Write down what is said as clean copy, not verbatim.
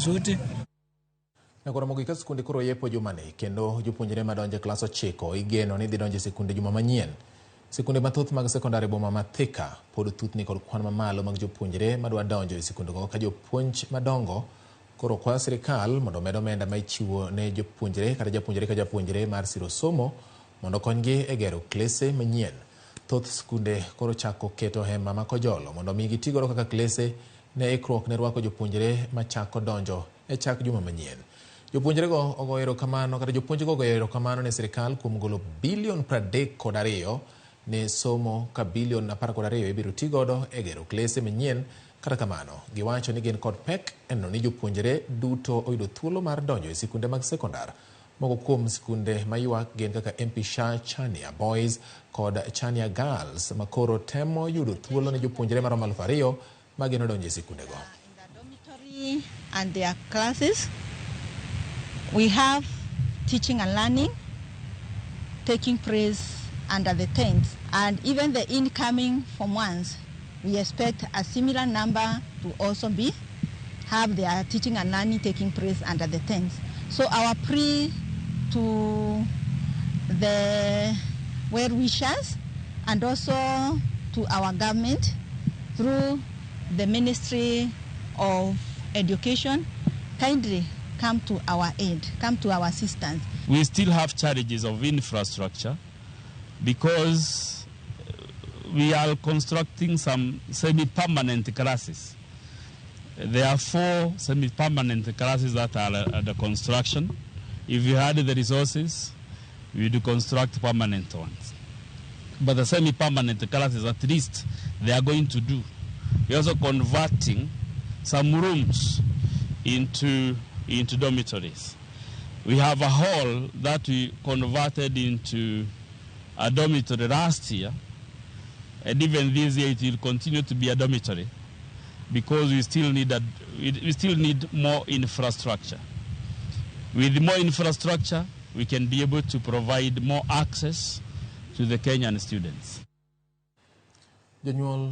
vizuri. Na kwa Ramogi Skunde koro yepo juma ni kendo jopuonjre madonje klas ochiko igeno ni dhi donje sikunde juma manyien. Sikunde mathoth mag sekondari boma ma Thika pod tutni kod kwan mamalo mag jopuonjre madwa donjo e sikunde go ka jopuonj madongo koro kwa sirikal mondo med omenda ma ichiwo ne jopuonjre kata japuonjre ka japuonjre mar siro somo mondo konygi e gero klese manyien. Thoth skunde koro chako keto hema ma kojolo mondo mi gitigoro kaka klese ne ikruok ne rwako jopuonjre ma chako donjo e chak juma manyien. Jopuonjre go ogoyo erokamano kata jopuonj go ogoyo erokamano ne sirikal kuom golo bilion 32 ne somo ka bilion 12 ibiro tigodo e gero klese manyien. Kata kamano giwacho ni gin kod pek eno ni jopuonjre duto oyudo thuolo mar donjo e sikunde mag sekondar. Moko kuom sikunde ma ywak gin kaka MP Shah Chania Boys kod Chania Girls makoro temo yudo thuolo ne jopuonjre maromo 2,000 ma gino donjo e sikunde go. In the dormitory and their classes, we have teaching and learning taking place under the tents, and even the incoming Form 1s, we expect a similar number to also have their teaching and learning taking place under the tents. So our plea to the well-wishers and also to our government through the Ministry of Education, kindly come to our aid, come to our assistance. We still have challenges of infrastructure because we are constructing some semi-permanent classes. There are 4 semi-permanent classes that are under construction. If we had the resources, we would construct permanent ones. But the semi-permanent classes, at least, they are going to do. We're also converting some rooms into dormitories. We have a hall that we converted into a dormitory last year, and even this year it will continue to be a dormitory because we still need more infrastructure. With more infrastructure, we can be able to provide more access to the Kenyan students.